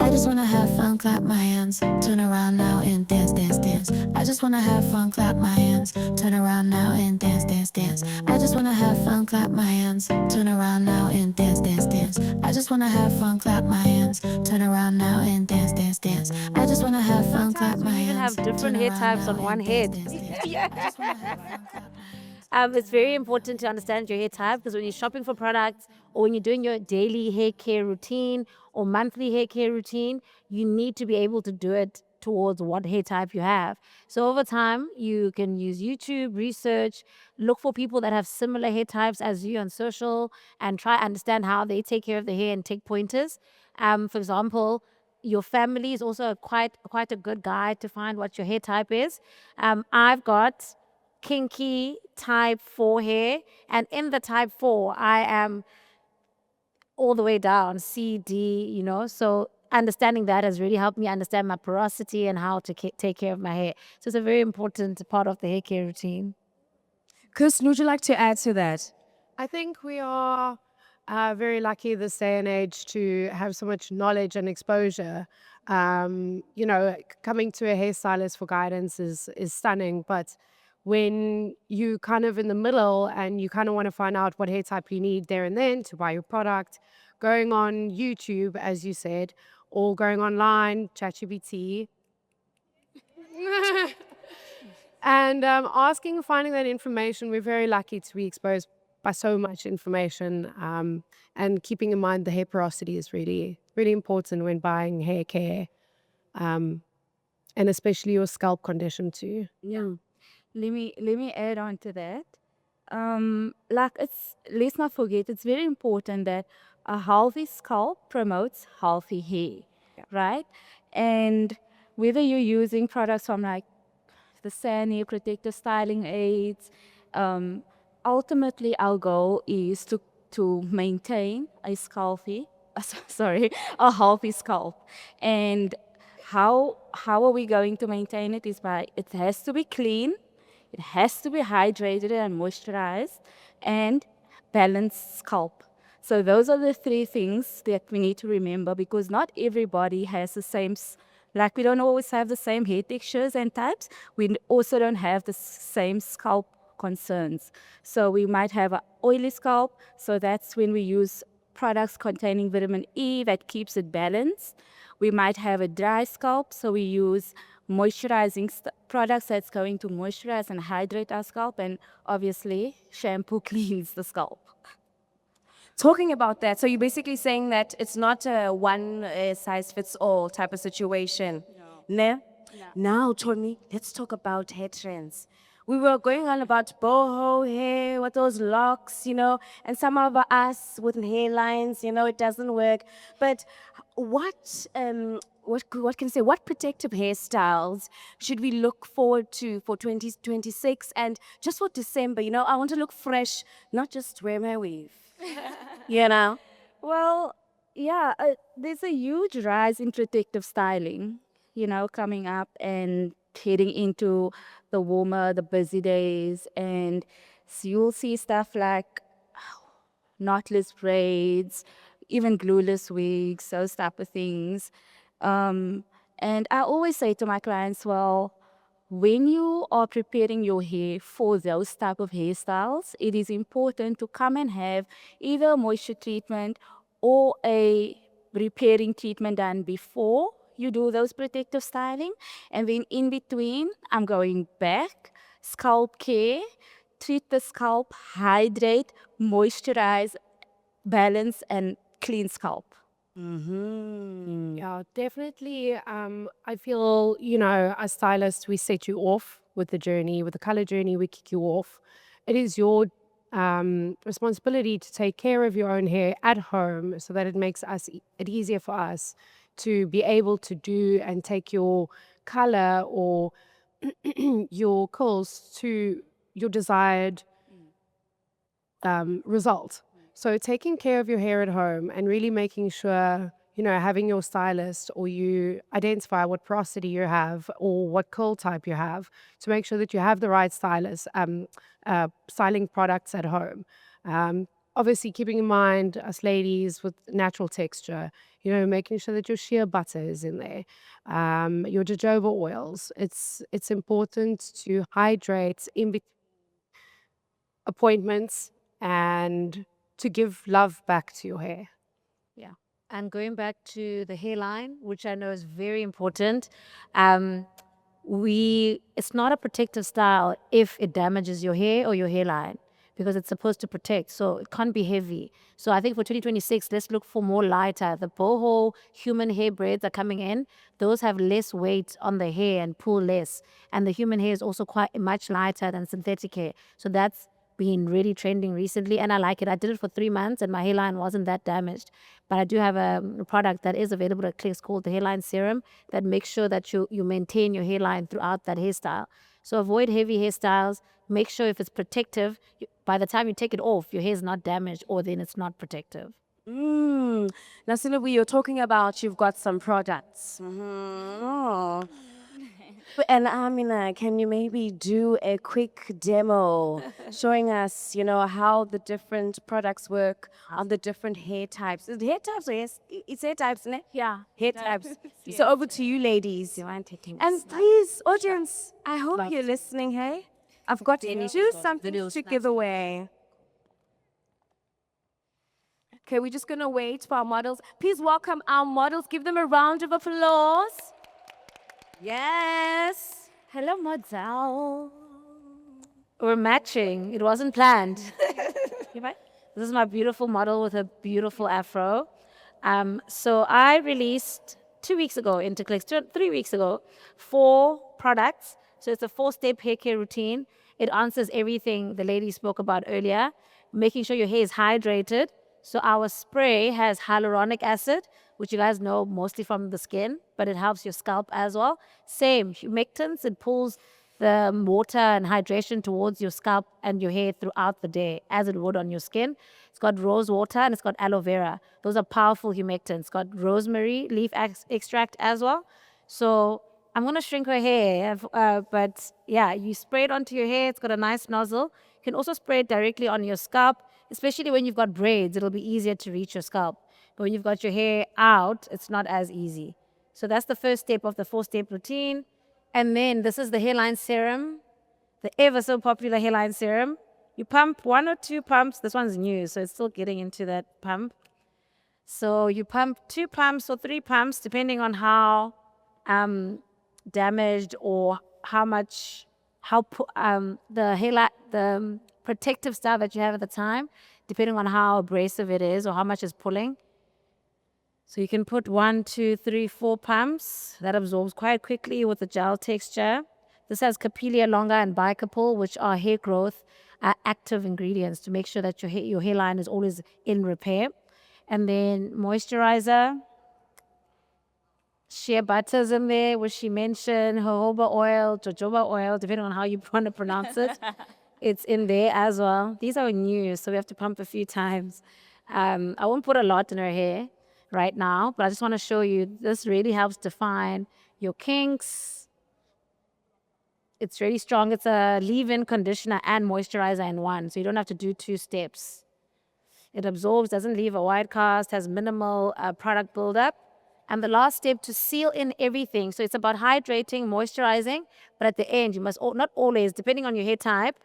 I just wanna have fun, clap my hands, turn around now and dance, dance, dance. I just wanna have fun, clap my hands, turn around now and dance, dance, dance. I just wanna have fun, clap my hands, turn around now and dance, dance, dance. I just wanna have fun, clap my hands, turn around now and dance, dance, dance. I just wanna have fun, clap Sometimes my we even hands, have different turn hair around types now on one and dance, head. dance, dance. Yeah. I just wanna have fun, clap my hands, It's turn very around now important to and understand dance, your hair dance, type dance. because when you're shopping for products or when you're doing your daily hair care routine or monthly hair care routine, you need to be able to do it towards what hair type you have. So over time, you can use YouTube, research, look for people that have similar hair types as you on social and try understand how they take care of the hair and take pointers. For example, your family is also quite a good guide to find what your hair type is. I've got kinky type 4 hair, and in the type 4 I am all the way down C D. So understanding that has really helped me understand my porosity and how to take care of my hair. So it's a very important part of the hair care routine. Kirstin, would you like to add to that? I think we are very lucky this day and age to have so much knowledge and exposure. Coming to a hairstylist for guidance is stunning, but when you kind of in the middle and you kind of want to find out what hair type you need there and then to buy your product, going on YouTube, as you said, or going online, ChatGPT, and asking, finding that information, we're very lucky to be exposed by so much information. And keeping in mind the hair porosity is really, really important when buying hair care, and especially your scalp condition too. Yeah. Let me add on to that. Like let's not forget it's very important that a healthy scalp promotes healthy hair, right? And whether you're using products from like the Sani protective styling aids, um, ultimately our goal is to maintain a scalpy, sorry, a healthy scalp. And how are we going to maintain it is by it has to be clean, it has to be hydrated and moisturized, and balanced scalp. So those are the three things that we need to remember because not everybody has the same, like we don't always have the same hair textures and types. We also don't have the same scalp concerns. So we might have an oily scalp, so that's when we use products containing vitamin E that keeps it balanced. We might have a dry scalp, so we use moisturizing products that's going to moisturize and hydrate our scalp, and obviously shampoo cleans the scalp. Talking about that, so you're basically saying that it's not a one size fits all type of situation. No. Now, Tony, let's talk about hair trends. We were going on about boho hair with those locks, and some of us with hairlines, it doesn't work. But what can I say? What protective hairstyles should we look forward to for 2026 and just for December? I want to look fresh, not just wear my weave. you know. Well, yeah, there's a huge rise in protective styling, coming up and heading into the busy days. And so you'll see stuff like knotless braids, even glueless wigs, those type of things. And I always say to my clients, well, when you are preparing your hair for those type of hairstyles, it is important to come and have either a moisture treatment or a repairing treatment done before you do those protective styling. And then in between, I'm going back, scalp care, treat the scalp, hydrate, moisturize, balance, and clean scalp. Yeah, definitely. I feel, as stylists, we set you off with the journey, with the color journey, we kick you off. It is your responsibility to take care of your own hair at home so that it makes it easier for us to be able to do and take your color or your curls to your desired result. So taking care of your hair at home and really making sure, having your stylist or you identify what porosity you have or what curl type you have to make sure that you have the right styling products at home. obviously keeping in mind us ladies with natural texture, making sure that your shea butter is in there, your jojoba oils. It's important to hydrate in between appointments and to give love back to your hair. Yeah. And going back to the hairline, which I know is very important, um, it's not a protective style if it damages your hair or your hairline because it's supposed to protect. So it can't be heavy. So I think for 2026, let's look for more lighter. The boho human hair braids are coming in. Those have less weight on the hair and pull less. And the human hair is also quite much lighter than synthetic hair. So that's been really trending recently, and I like it. I did it for 3 months and my hairline wasn't that damaged. But I do have a product that is available at Kinks called the hairline serum that makes sure that you maintain your hairline throughout that hairstyle. So avoid heavy hairstyles. Make sure if it's protective, by the time you take it off, your hair is not damaged or then it's not protective. Now, Sinovuyo, you're talking about you've got some products. Oh. And Amiena, can you maybe do a quick demo showing us, how the different products work on the different hair types? Is it hair types or yes? It's hair types, ne? Yeah. Hair types. So over to you, ladies. And please, audience, I hope you're listening, hey? I've got two something to give away. Okay, we're just going to wait for our models. Please welcome our models. Give them a round of applause. Yes. Hello, model. We're matching. It wasn't planned. This is my beautiful model with a beautiful afro. So I released 2 weeks ago into Clicks, 3 weeks ago, 4 products. So it's a 4-step hair care routine. It answers everything the lady spoke about earlier, making sure your hair is hydrated. So our spray has hyaluronic acid, which you guys know mostly from the skin, but it helps your scalp as well. Same, humectants, it pulls the water and hydration towards your scalp and your hair throughout the day, as it would on your skin. It's got rose water and it's got aloe vera. Those are powerful humectants. It's got rosemary leaf extract as well. So I'm going to shrink her hair, but yeah, you spray it onto your hair. It's got a nice nozzle. You can also spray it directly on your scalp, especially when you've got braids. It'll be easier to reach your scalp. But when you've got your hair out, it's not as easy. So that's the first step of the 4-step routine. And then this is the hairline serum, the ever so popular hairline serum. You pump 1 or 2 pumps. This one's new, so it's still getting into that pump. So you pump 2 pumps or 3 pumps, depending on how damaged or the protective style that you have at the time, depending on how abrasive it is or how much is pulling. So you can put 1, 2, 3, 4 pumps. That absorbs quite quickly with the gel texture. This has Capilia longa and Bicapul, which are hair growth active ingredients to make sure that your hairline is always in repair. And then moisturizer, shea butters in there, which she mentioned, jojoba oil, depending on how you want to pronounce it. It's in there as well. These are new, so we have to pump a few times. I won't put a lot in her hair right now, but I just want to show you, this really helps define your kinks. It's really strong. It's a leave-in conditioner and moisturizer in one, so you don't have to do 2 steps. It absorbs, doesn't leave a white cast, has minimal product buildup. And the last step to seal in everything. So it's about hydrating, moisturizing, but at the end, you must, not always, depending on your hair type,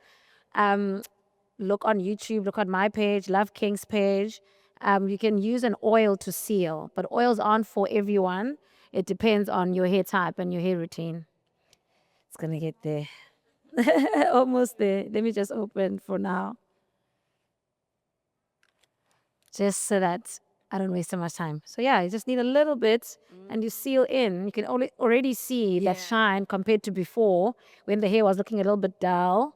look on YouTube, look on my page, Love Kinks page. You can use an oil to seal, but oils aren't for everyone. It depends on your hair type and your hair routine. It's going to get there. Almost there. Let me just open for now. Just so that I don't waste so much time. So yeah, you just need a little bit and you seal in. You can already see that shine compared to before when the hair was looking a little bit dull.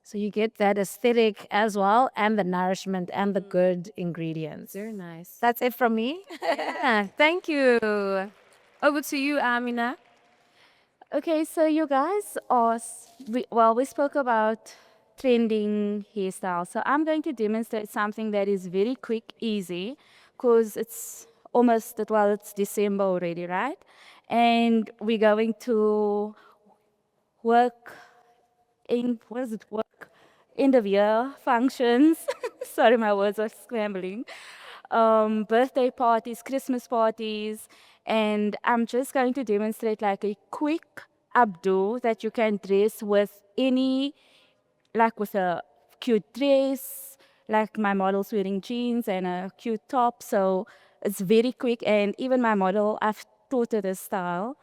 So you get that aesthetic as well and the nourishment and the good ingredients. Very nice. That's it from me. Yeah, thank you. Over to you, Amiena. Okay, so you guys we spoke about trending hairstyle. So I'm going to demonstrate something that is very quick, easy, because it's it's December already, right? And we're going to work end of year functions. Sorry, my words are scrambling. Birthday parties, Christmas parties, and I'm just going to demonstrate like a quick updo that you can dress with any, like with a cute dress, like my model's wearing jeans and a cute top. So it's very quick, and even my model, I've taught her this style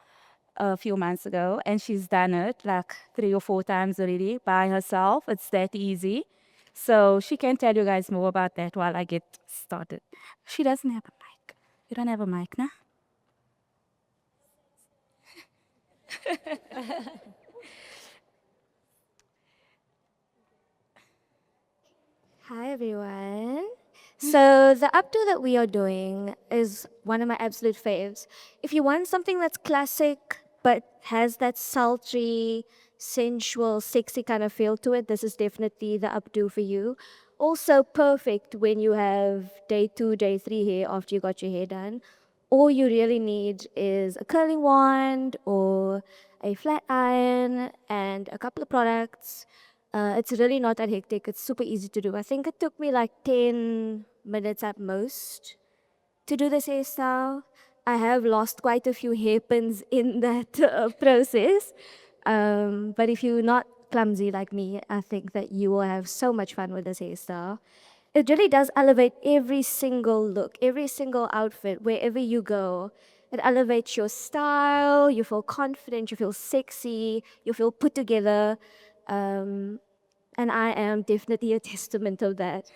a few months ago, and she's done it like 3 or 4 times already by herself. It's that easy. So she can tell you guys more about that while I get started. She doesn't have a mic. You don't have a mic, nah? Hi everyone. So the updo that we are doing is one of my absolute faves. If you want something that's classic but has that sultry, sensual, sexy kind of feel to it, this is definitely the updo for you. Also perfect when you have day 2, day 3 hair after you got your hair done. All you really need is a curling wand or a flat iron and a couple of products. It's really not that hectic. It's super easy to do. I think it took me like 10 minutes at most to do this hairstyle. I have lost quite a few hairpins in that process. But if you're not clumsy like me, I think that you will have so much fun with this hairstyle. It really does elevate every single look, every single outfit, wherever you go. It elevates your style, you feel confident, you feel sexy, you feel put together. Um, and I am definitely a testament of that.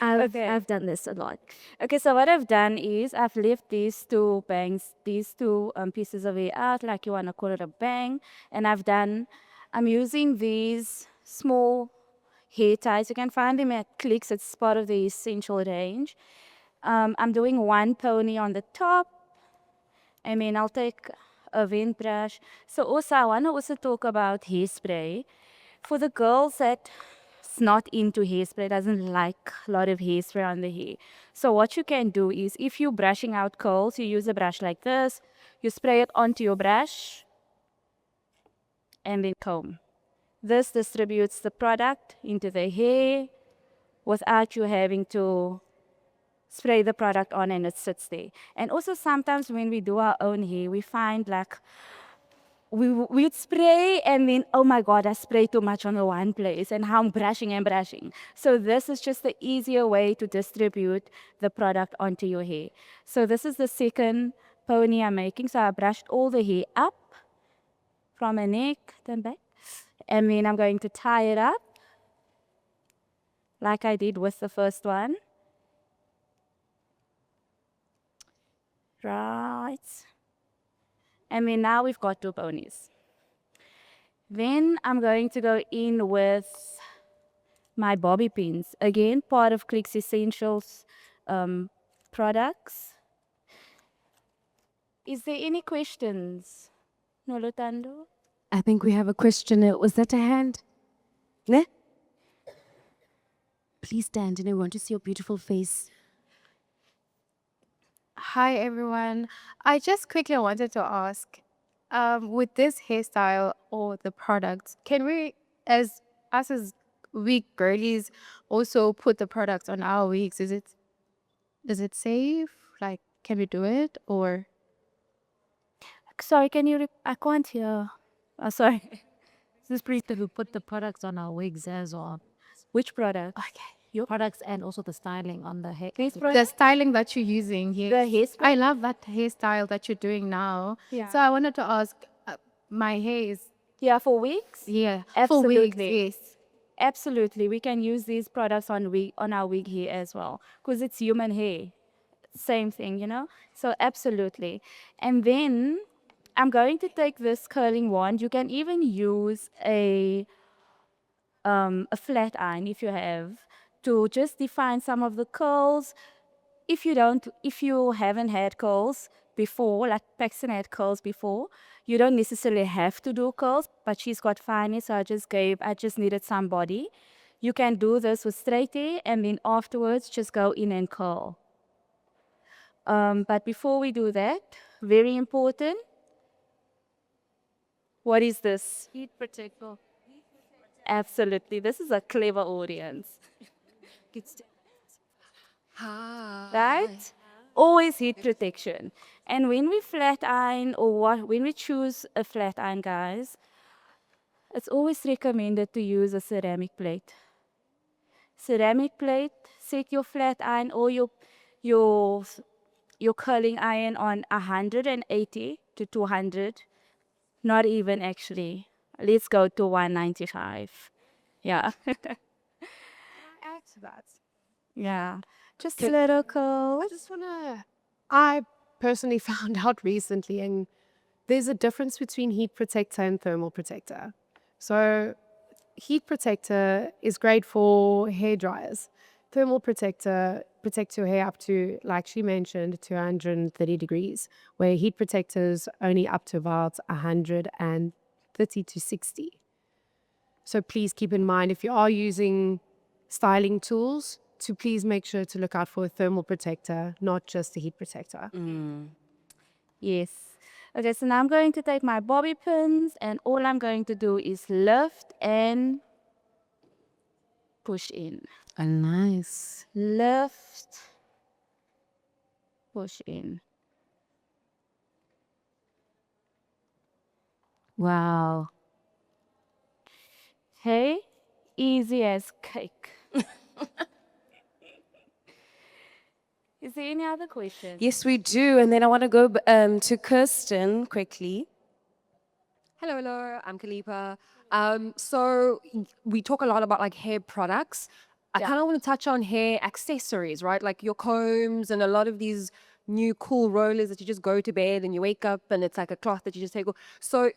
Okay. I've done this a lot. Okay, so what I've done is I've left these two bangs, these two pieces of hair out, like you want to call it a bang. And I'm using these small hair ties. You can find them at Clicks. It's part of the essential range. I'm doing one pony on the top. I mean, I'll take a wind brush. So also, I want to also talk about hairspray. For the girls that's not into hairspray, doesn't like a lot of hairspray on the hair. So what you can do is, if you're brushing out curls, you use a brush like this. You spray it onto your brush and then comb. This distributes the product into the hair without you having to spray the product on and it sits there. And also sometimes when we do our own hair, we find like we'd spray and then, oh my God, I sprayed too much on the one place and how I'm brushing and brushing. So this is just the easier way to distribute the product onto your hair. So this is the second pony I'm making. So I brushed all the hair up from my neck, then back. And then I'm going to tie it up like I did with the first one. Right. And then now we've got two ponies. Then I'm going to go in with my bobby pins. Again, part of Clicks Essentials products. Is there any questions? Nolotando? I think we have a question. Was that a hand? Ne? Please stand and I want to see your beautiful face. Hi everyone. I just quickly wanted to ask, with this hairstyle or the products, can we, as us as wig girlies, also put the products on our wigs? Is it safe? Like, can we do it or? Sorry, can you? I can't hear. Oh, sorry. This priest will put the products on our wigs as well. Which product? Okay. Your products and also the styling on the hair. The styling that you're using here. The hairspray? I love that hairstyle that you're doing now. Yeah. So I wanted to ask, my hair is, Yeah, for wigs? yeah, Absolutely. for wigs, yes. Absolutely. We can use these products on our wig hair as well because it's human hair. Same thing, you know? So absolutely. And then I'm going to take this curling wand. You can even use a flat iron if you have to just define some of the curls. If you haven't had curls before, like Paxton had curls before, you don't necessarily have to do curls, but she's got fine hair, so I just needed somebody. You can do this with straight hair and then afterwards just go in and curl. But before we do that, very important, what is this? Heat protector. Absolutely. This is a clever audience. Right? Always heat protection. And when we flat iron when we choose a flat iron, guys, it's always recommended to use a ceramic plate. Ceramic plate, set your flat iron or your your curling iron on 180 to 200. Not even actually. Let's go to 195. Yeah. Add to that. Yeah. Just a Could- little cold. I personally found out recently, and there's a difference between heat protector and thermal protector. So, heat protector is great for hair dryers. Thermal protector protects your hair up to, like she mentioned, 230 degrees, where heat protectors only up to about 130 to 60. So please keep in mind, if you are using styling tools, to please make sure to look out for a thermal protector, not just a heat protector. Yes. Okay, so now I'm going to take my bobby pins and all I'm going to do is lift and push in. Nice. Lift, push in. Wow. Hey, easy as cake. Is there any other questions? Yes, we do. And then I want to go to Kirstin quickly. Hello, I'm Kalipa. So we talk a lot about like hair products. I kind of want to touch on hair accessories, right? Like your combs and a lot of these new cool rollers that you just go to bed and you wake up and it's like a cloth that you just take off. So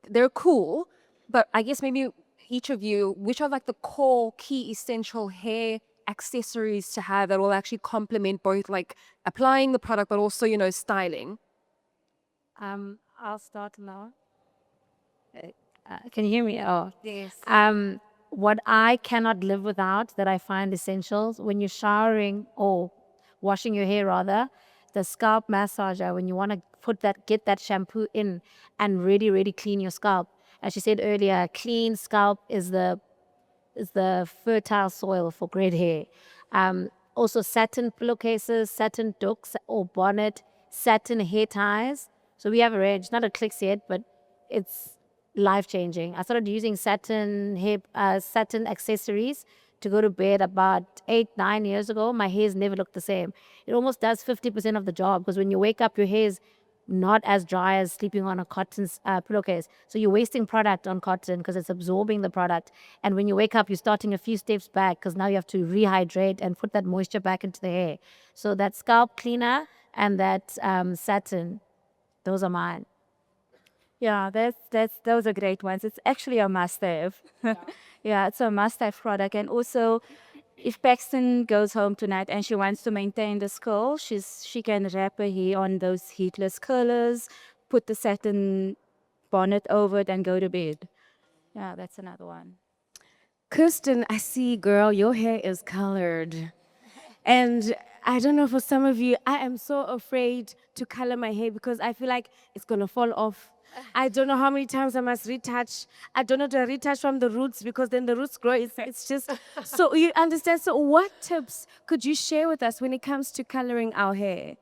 they're cool, but I guess maybe each of you, which are like the core key essential hair accessories to have that will actually complement both like applying the product but also, styling? I'll start now. Can you hear me? Oh, Yes. what I cannot live without that I find essentials when you're showering or washing your hair rather, the scalp massager when you want to get that shampoo in and really, really clean your scalp. As she said earlier, clean scalp is the fertile soil for great hair. Also satin pillowcases, satin dooks or bonnet, satin hair ties. So we have a range, not a clicks yet, but it's life-changing. I started using satin accessories to go to bed about 8-9 years ago. My hair's never looked the same. It almost does 50% of the job because when you wake up, your hair's not as dry as sleeping on a cotton pillowcase. So you're wasting product on cotton because it's absorbing the product. And when you wake up, you're starting a few steps back because now you have to rehydrate and put that moisture back into the hair. So that scalp cleaner and that satin, those are mine. Yeah, those are great ones. It's actually a must-have. Yeah, it's a must-have product. And also, if Paxton goes home tonight and she wants to maintain the curl, she can wrap her hair on those heatless curlers, put the satin bonnet over it, and go to bed. Yeah, that's another one. Kirstin, I see, girl, your hair is colored. And I don't know, for some of you, I am so afraid to color my hair because I feel like it's going to fall off. I don't know how many times I must retouch. I don't know to retouch from the roots because then the roots grow. It's just, so you understand. So what tips could you share with us when it comes to coloring our hair?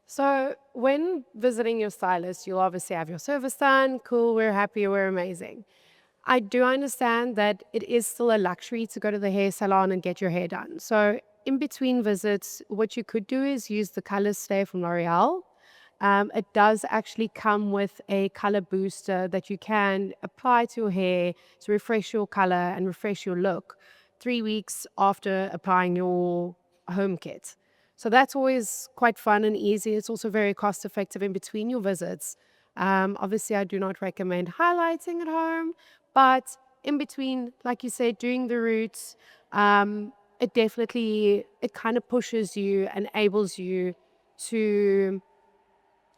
So when visiting your stylist, you'll obviously have your service done. Cool, we're happy, we're amazing. I do understand that it is still a luxury to go to the hair salon and get your hair done. So in between visits, what you could do is use the Color Stay from L'Oreal. It does actually come with a color booster that you can apply to your hair to refresh your color and refresh your look 3 weeks after applying your home kit. So that's always quite fun and easy. It's also very cost effective in between your visits. Obviously, I do not recommend highlighting at home, but in between, like you said, doing the roots, it kind of pushes you, enables you to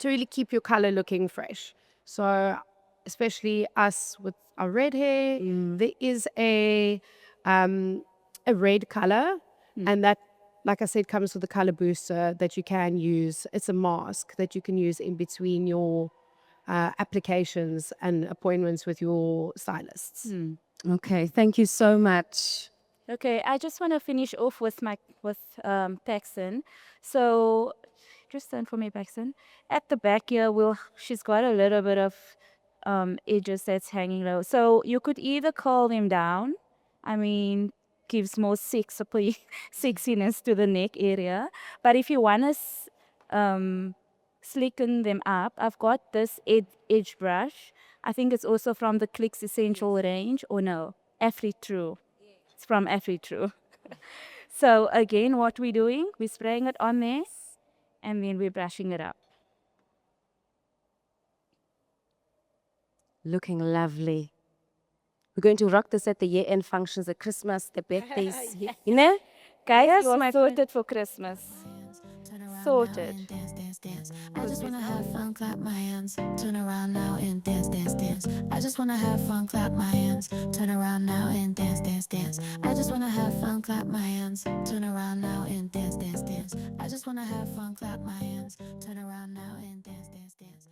really keep your color looking fresh. So especially us with our red hair, there is a red color, and that, like I said, comes with a color booster that you can use. It's a mask that you can use in between your applications and appointments with your stylists. Okay, thank you so much. Okay, I just want to finish off with Paxton. So just stand for me, Paxton. At the back here, she's got a little bit of edges that's hanging low. So you could either curl them down. I mean, gives more sexiness to the neck area. But if you want to slicken them up, I've got this edge brush. I think it's also from the Clicks Essential range, or no, Afri True. It's from Afri True. So again, what we're doing, we're spraying it on there, and then we're brushing it up. Looking lovely. We're going to rock this at the year-end functions, the Christmas, the birthdays. You know? Guys, Yes, you are my sorted for Christmas. Turn around Sorted. now and dance, dance, dance. I just wanna have fun, clap my hands. Turn around now and dance, dance, dance. I just wanna have fun, clap my hands. Turn around now and dance, dance, dance. I just wanna have fun, clap my hands. Turn around now and dance, dance, dance. I just wanna have fun, clap my hands. Turn around now and dance, dance, dance.